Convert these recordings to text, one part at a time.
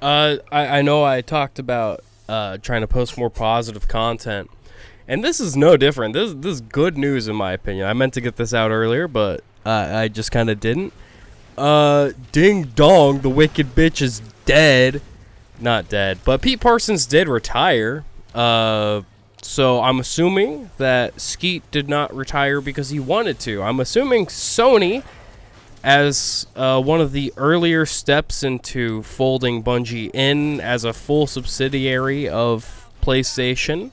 I know I talked about trying to post more positive content, and this is no different. This is good news in my opinion. I meant to get this out earlier, but I just kind of didn't. Ding dong, the wicked bitch is dead. Not dead, but Pete Parsons did retire. So I'm assuming that Skeet did not retire because he wanted to. I'm assuming Sony, as one of the earlier steps into folding Bungie in as a full subsidiary of PlayStation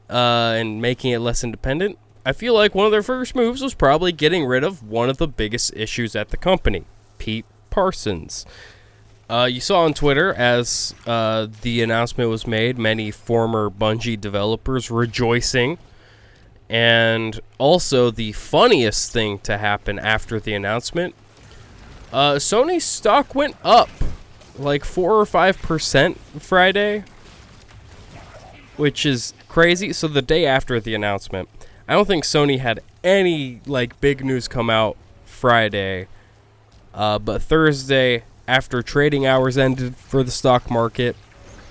and making it less independent, I feel like one of their first moves was probably getting rid of one of the biggest issues at the company, Pete Parsons. You saw on Twitter, as the announcement was made, many former Bungie developers rejoicing. And also, the funniest thing to happen after the announcement, Sony's stock went up like 4 or 5% Friday, which is crazy. So the day after the announcement, I don't think Sony had any like big news come out Friday, but Thursday, after trading hours ended for the stock market,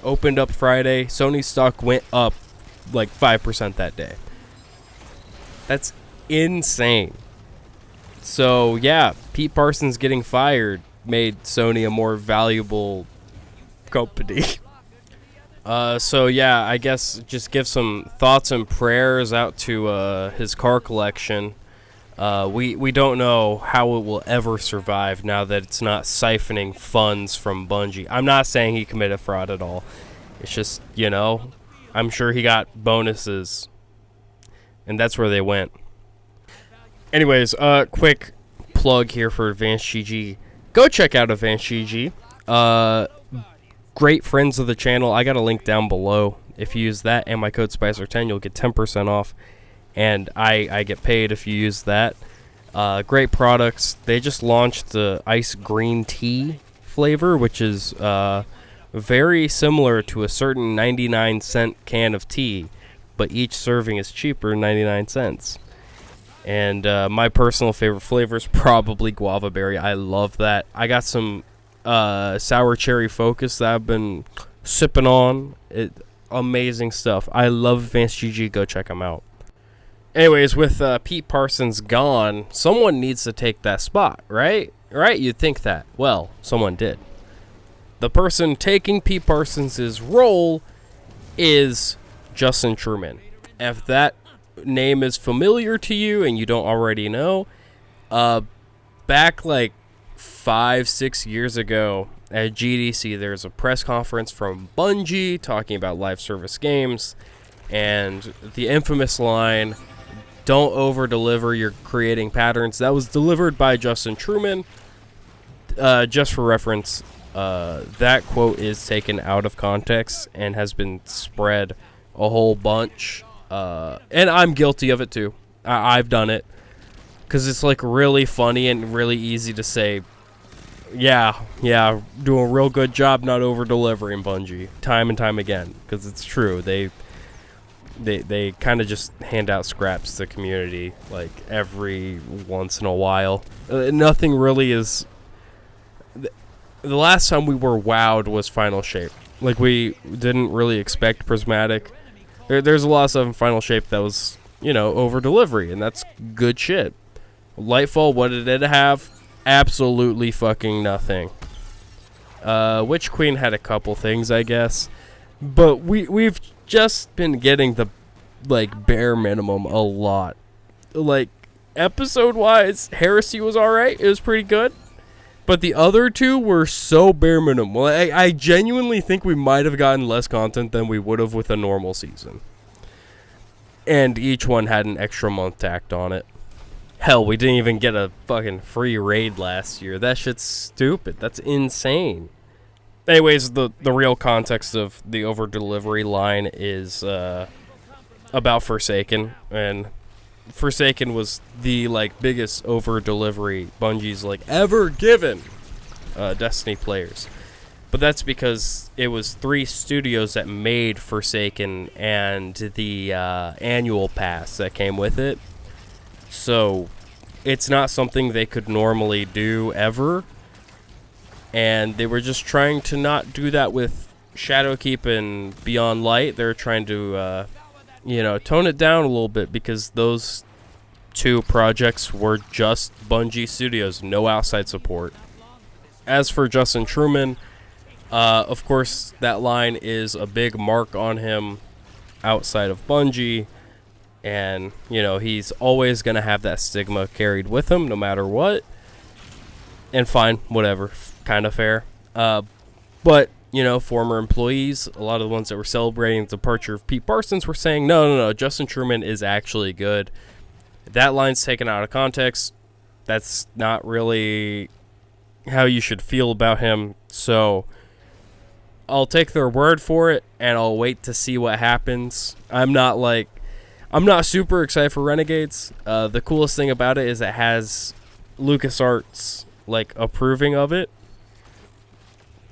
opened up Friday, Sony's stock went up like 5% that day. That's insane. So, yeah, Pete Parsons getting fired made Sony a more valuable company. So, yeah, I guess just give some thoughts and prayers out to his car collection. We don't know how it will ever survive now that it's not siphoning funds from Bungie. I'm not saying he committed fraud at all. It's just, I'm sure he got bonuses, and that's where they went. Anyways, quick plug here for Advanced GG. Go check out Advanced GG. Great friends of the channel. I got a link down below. If you use that and my code Spycer10, you'll get 10% off. And I get paid if you use that. Great products. They just launched the ice green tea flavor, which is very similar to a certain 99-cent can of tea, but each serving is cheaper, 99 cents. And my personal favorite flavor is probably guava berry. I love that. I got some sour cherry focus that I've been sipping on. Amazing stuff. I love Advanced GG. Go check them out. Anyways, with Pete Parsons gone, someone needs to take that spot, right? Right? You'd think that. Well, someone did. The person taking Pete Parsons' role is Justin Truman. If that name is familiar to you and you don't already know, back like 5-6 years ago at GDC, there's a press conference from Bungie talking about live service games, and the infamous line, "Don't over-deliver, you're creating patterns," that was delivered by Justin Truman. Just for reference, that quote is taken out of context and has been spread a whole bunch. And I'm guilty of it too. I've done it. Because it's like really funny and really easy to say, yeah, do a real good job not over-delivering, Bungie. Time and time again. Because it's true. They kind of just hand out scraps to the community like every once in a while. Nothing really is... The last time we were wowed was Final Shape. Like, we didn't really expect Prismatic. There's a lot of stuff in Final Shape that was, over delivery, and that's good shit. Lightfall, what did it have? Absolutely fucking nothing. Witch Queen had a couple things, I guess. But we've just been getting the, bare minimum a lot. Episode-wise, Heresy was alright. It was pretty good. But the other two were so bare minimum. I genuinely think we might have gotten less content than we would have with a normal season. And each one had an extra month tacked on it. Hell, we didn't even get a fucking free raid last year. That shit's stupid. That's insane. Anyways, the real context of the over-delivery line is about Forsaken. And Forsaken was the biggest over-delivery Bungie's ever given Destiny players. But that's because it was 3 studios that made Forsaken and the annual pass that came with it. So it's not something they could normally do ever. and they were just trying to not do that with Shadowkeep and Beyond Light. They're trying to, tone it down a little bit, because those two projects were just Bungie Studios, no outside support. As for Justin Truman, of course, that line is a big mark on him outside of Bungie, and, he's always going to have that stigma carried with him no matter what. And fine, whatever, kind of fair. But, former employees, a lot of the ones that were celebrating the departure of Pete Parsons were saying, no, Justin Truman is actually good. That line's taken out of context. That's not really how you should feel about him. So I'll take their word for it, and I'll wait to see what happens. I'm not super excited for Renegades. The coolest thing about it is it has LucasArts approving of it.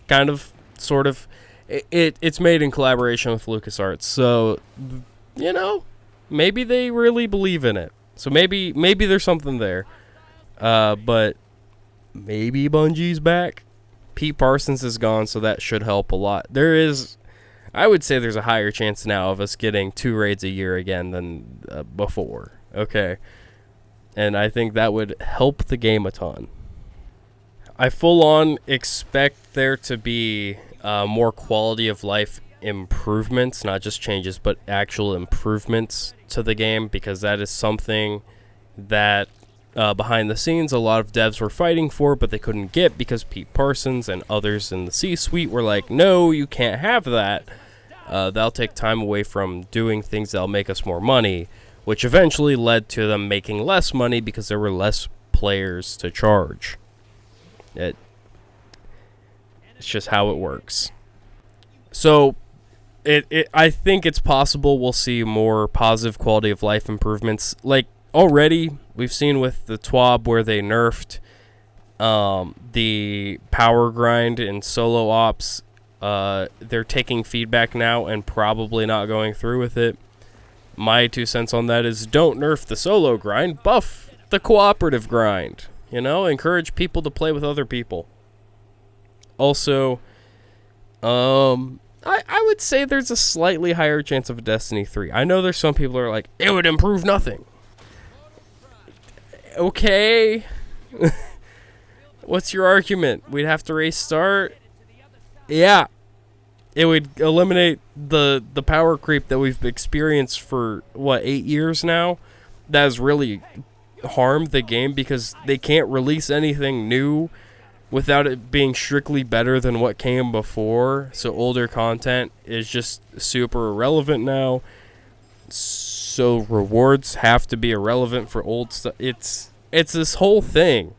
Kind of, sort of. It's made in collaboration with LucasArts. So, maybe they really believe in it. So maybe there's something there. But maybe Bungie's back. Pete Parsons is gone, so that should help a lot. I would say there's a higher chance now of us getting 2 raids a year again than before. Okay. And I think that would help the game a ton. I full on expect there to be more quality of life improvements, not just changes, but actual improvements to the game, because that is something that behind the scenes a lot of devs were fighting for, but they couldn't get because Pete Parsons and others in the C-suite were like, no, you can't have that. That'll take time away from doing things that'll make us more money, which eventually led to them making less money because there were less players to charge. It's just how it works. So I think it's possible we'll see more positive quality of life improvements. Already we've seen with the TWAB where they nerfed the power grind in solo ops. They're taking feedback now and probably not going through with it. My 2 cents on that is, don't nerf the solo grind, buff the cooperative grind. Encourage people to play with other people. Also, I would say there's a slightly higher chance of a Destiny 3. I know there's some people who are like, it would improve nothing. Okay. What's your argument? We'd have to restart? Yeah. It would eliminate the power creep that we've experienced for, 8 years now? That has really harmed the game because they can't release anything new without it being strictly better than what came before. So older content is just super irrelevant now. So rewards have to be irrelevant for old stuff. It's this whole thing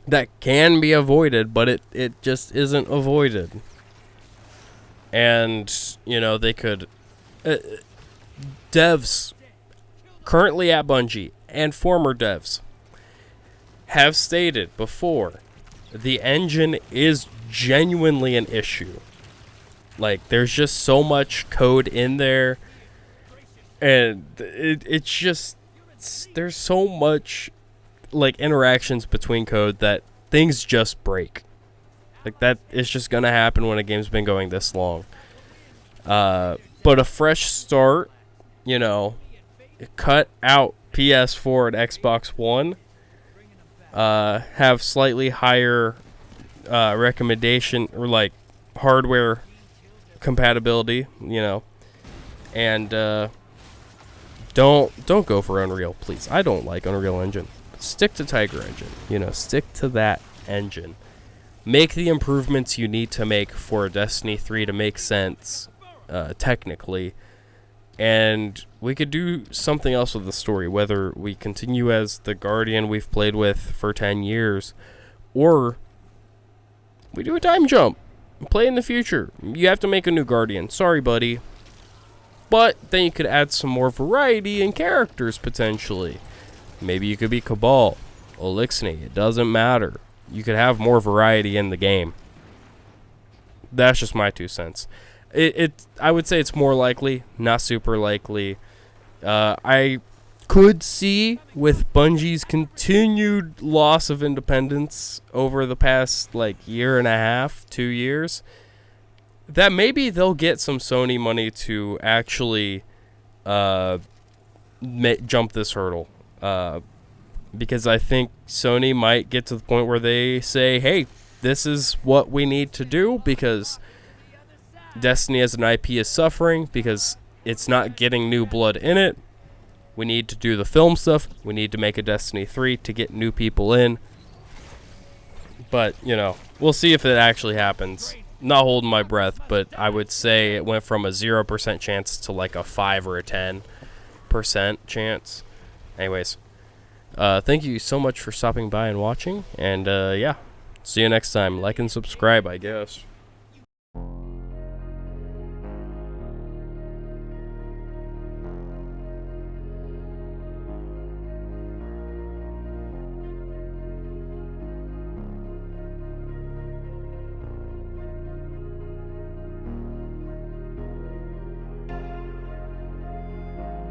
that can be avoided, but it just isn't avoided. And, they could... devs currently at Bungie and former devs have stated before, the engine is genuinely an issue. There's just so much code in there, and it's just... there's so much, interactions between code that things just break. That is just gonna happen when a game's been going this long. But a fresh start, cut out PS4 and Xbox One, have slightly higher recommendation or hardware compatibility, and don't go for Unreal, please. I don't like Unreal Engine. Stick to Tiger Engine, stick to that engine. Make the improvements you need to make for Destiny 3 to make sense, technically. And we could do something else with the story, whether we continue as the Guardian we've played with for 10 years, or we do a time jump and play in the future. You have to make a new Guardian. Sorry, buddy. But then you could add some more variety in characters, potentially. Maybe you could be Cabal, Elixni. It doesn't matter. You could have more variety in the game. That's just my 2 cents. I would say it's more likely, not super likely. I could see with Bungie's continued loss of independence over the past like year and a half, 2 years, that maybe they'll get some Sony money to actually jump this hurdle. Because I think Sony might get to the point where they say, hey, this is what we need to do because Destiny as an IP is suffering because it's not getting new blood in it. We need to do the film stuff. We need to make a Destiny 3 to get new people in. But, you know, we'll see if it actually happens. Not holding my breath, but I would say it went from a 0% chance to like a 5 or a 10% chance. Anyways, thank you so much for stopping by and watching. And, yeah, see you next time. Like and subscribe, I guess.